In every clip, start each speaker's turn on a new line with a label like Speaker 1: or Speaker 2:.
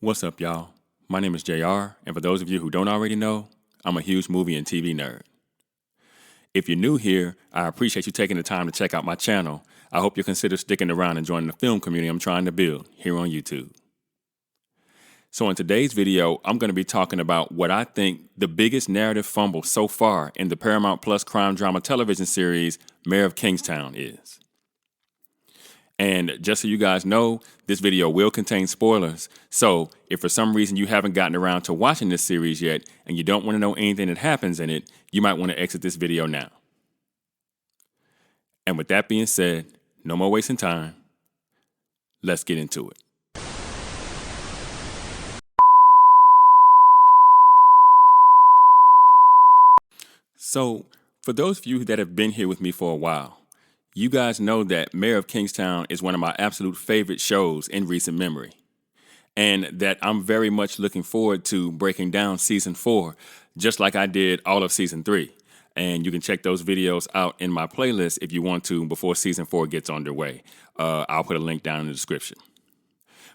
Speaker 1: What's up, y'all? My name is JR, and for those of you who don't already know, I'm a huge movie and TV nerd. If you're new here, I appreciate you taking the time to check out my channel. I hope you consider sticking around and joining the film community I'm trying to build here on YouTube. So in today's video, I'm going to be talking about what I think the biggest narrative fumble so far in the Paramount Plus crime drama television series, Mayor of Kingstown is. And just so you guys know, this video will contain spoilers. So if for some reason you haven't gotten around to watching this series yet and you don't want to know anything that happens in it, you might want to exit this video now. And with that being said, no more wasting time. Let's get into it. So for those of you that have been here with me for a while, you guys know that Mayor of Kingstown is one of my absolute favorite shows in recent memory, and that I'm very much looking forward to breaking down Season 4, just like I did all of Season 3. And you can check those videos out in my playlist if you want to before Season 4 gets underway. I'll put a link down in the description.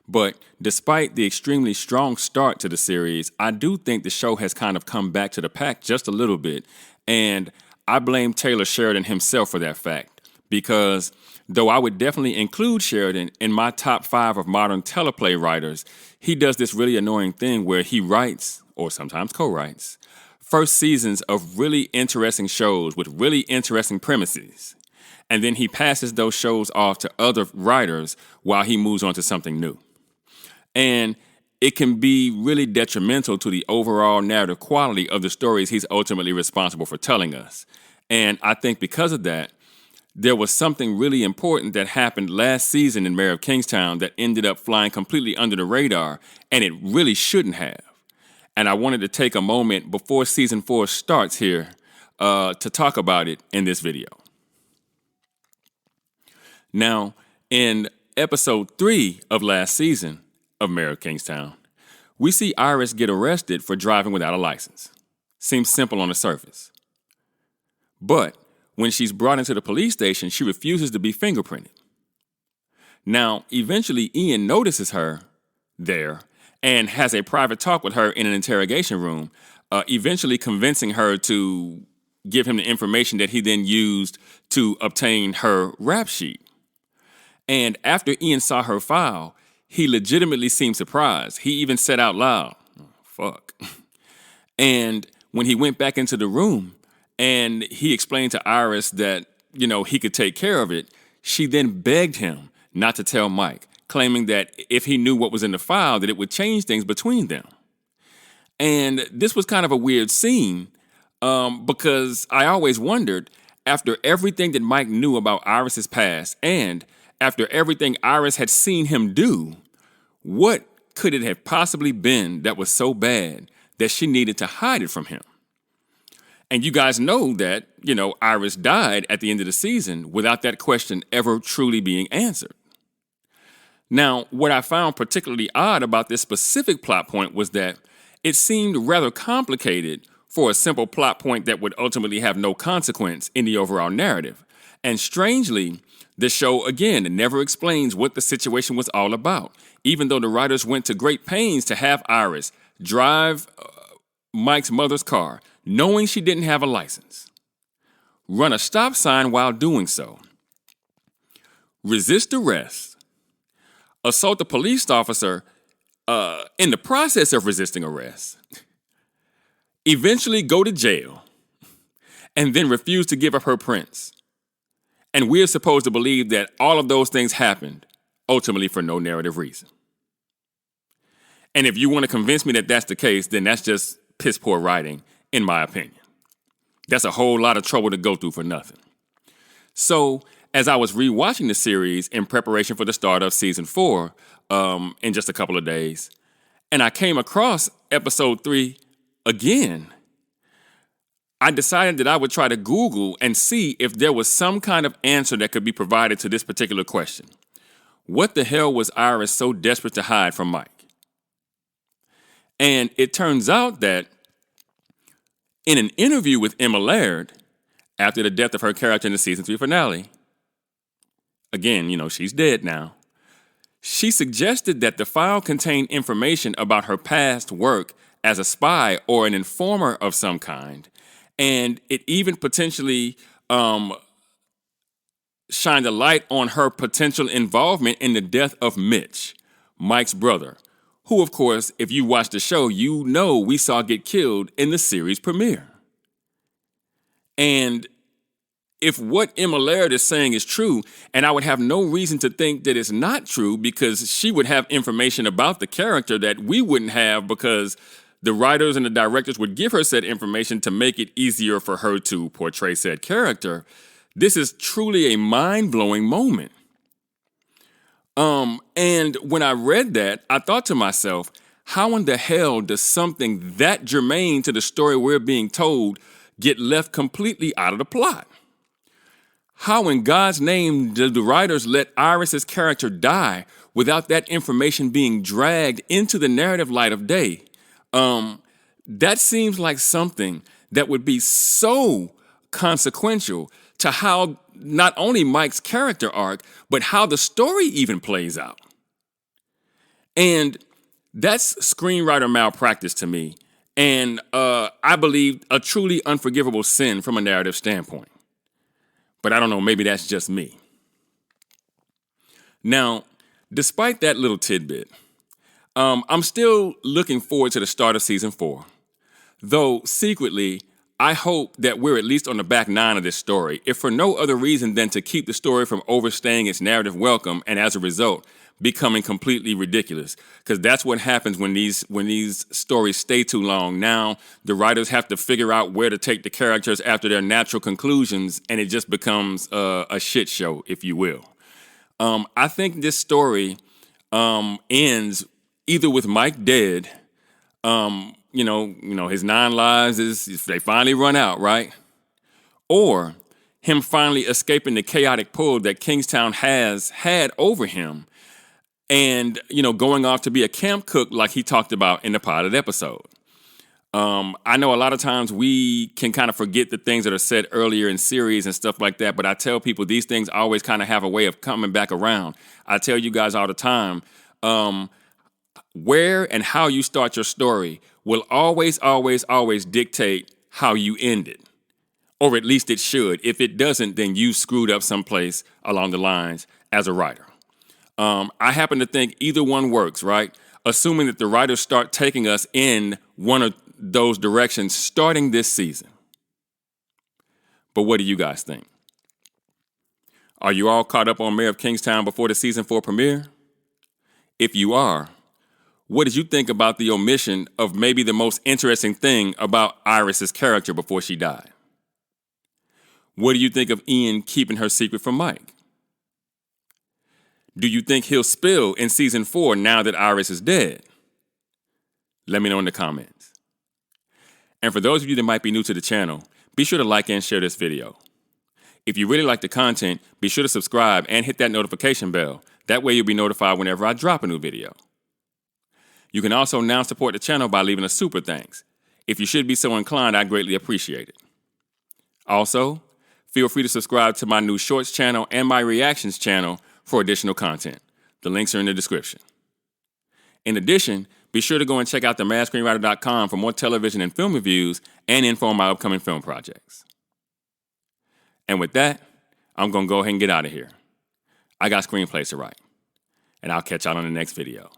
Speaker 1: But despite the extremely strong start to the series, I do think the show has kind of come back to the pack just a little bit, and I blame Taylor Sheridan himself for that fact. Because though I would definitely include Sheridan in my top 5 of modern teleplay writers, he does this really annoying thing where he writes, or sometimes co-writes, first seasons of really interesting shows with really interesting premises. And then he passes those shows off to other writers while he moves on to something new. And it can be really detrimental to the overall narrative quality of the stories he's ultimately responsible for telling us. And I think because of that, there was something really important that happened last season in Mayor of Kingstown that ended up flying completely under the radar, and it really shouldn't have. And I wanted to take a moment before Season 4 starts here to talk about it in this video. Now, in episode 3 of last season of Mayor of Kingstown, we see Iris get arrested for driving without a license. Seems simple on the surface. But when she's brought into the police station, she refuses to be fingerprinted. Now, eventually, Ian notices her there and has a private talk with her in an interrogation room, eventually convincing her to give him the information that he then used to obtain her rap sheet. And after Ian saw her file, he legitimately seemed surprised. He even said out loud, "Oh, fuck." And when he went back into the room, and he explained to Iris that, he could take care of it, she then begged him not to tell Mike, claiming that if he knew what was in the file, that it would change things between them. And this was kind of a weird scene because I always wondered, after everything that Mike knew about Iris's past and after everything Iris had seen him do, what could it have possibly been that was so bad that she needed to hide it from him? And you guys know that, Iris died at the end of the season without that question ever truly being answered. Now, what I found particularly odd about this specific plot point was that it seemed rather complicated for a simple plot point that would ultimately have no consequence in the overall narrative. And strangely, the show, again, never explains what the situation was all about, even though the writers went to great pains to have Iris drive Mike's mother's car, knowing she didn't have a license, run a stop sign while doing so, resist arrest, assault a police officer in the process of resisting arrest, eventually go to jail, and then refuse to give up her prints. And we're supposed to believe that all of those things happened, ultimately for no narrative reason. And if you want to convince me that that's the case, then that's just piss poor writing, in my opinion. That's a whole lot of trouble to go through for nothing. So, as I was rewatching the series in preparation for the start of Season 4 in just a couple of days, and I came across episode 3 again, I decided that I would try to Google and see if there was some kind of answer that could be provided to this particular question. What the hell was Iris so desperate to hide from Mike? And it turns out that in an interview with Emma Laird, after the death of her character in the Season 3 finale, again, she's dead now, She suggested that the file contained information about her past work as a spy or an informer of some kind, and it even potentially shined a light on her potential involvement in the death of Mitch, Mike's brother, who, of course, if you watch the show, you know we saw get killed in the series premiere. And if what Emma Laird is saying is true, and I would have no reason to think that it's not true, because she would have information about the character that we wouldn't have, because the writers and the directors would give her said information to make it easier for her to portray said character. This is truly a mind-blowing moment. And when I read that, I thought to myself, how in the hell does something that germane to the story we're being told get left completely out of the plot? How in God's name did the writers let Iris's character die without that information being dragged into the narrative light of day? That seems like something that would be so consequential to how not only Mike's character arc, but how the story even plays out. And that's screenwriter malpractice to me, and I believe a truly unforgivable sin from a narrative standpoint. But I don't know, maybe that's just me. Now, despite that little tidbit, I'm still looking forward to the start of season 4. Though secretly, I hope that we're at least on the back nine of this story, if for no other reason than to keep the story from overstaying its narrative welcome and as a result, becoming completely ridiculous. Because that's what happens when these stories stay too long. Now, the writers have to figure out where to take the characters after their natural conclusions, and it just becomes a shit show, if you will. I think this story ends either with Mike dead, his 9 lives is they finally run out, right? Or him finally escaping the chaotic pull that Kingstown has had over him, and going off to be a camp cook like he talked about in the pilot episode. I know a lot of times we can kind of forget the things that are said earlier in series and stuff like that, but I tell people these things always kind of have a way of coming back around. I tell you guys all the time, where and how you start your story will always, always, always dictate how you end it. Or at least it should. If it doesn't, then you screwed up someplace along the lines as a writer. I happen to think either one works, right? Assuming that the writers start taking us in one of those directions starting this season. But what do you guys think? Are you all caught up on Mayor of Kingstown before the season 4 premiere? If you are, what did you think about the omission of maybe the most interesting thing about Iris's character before she died? What do you think of Ian keeping her secret from Mike? Do you think he'll spill in season 4 now that Iris is dead? Let me know in the comments. And for those of you that might be new to the channel, be sure to like and share this video. If you really like the content, be sure to subscribe and hit that notification bell. That way you'll be notified whenever I drop a new video. You can also now support the channel by leaving a super thanks. If you should be so inclined, I'd greatly appreciate it. Also, feel free to subscribe to my new shorts channel and my reactions channel for additional content. The links are in the description. In addition, be sure to go and check out themadScreenwriter.com for more television and film reviews and info on my upcoming film projects. And with that, I'm going to go ahead and get out of here. I got screenplays to write, and I'll catch y'all on the next video.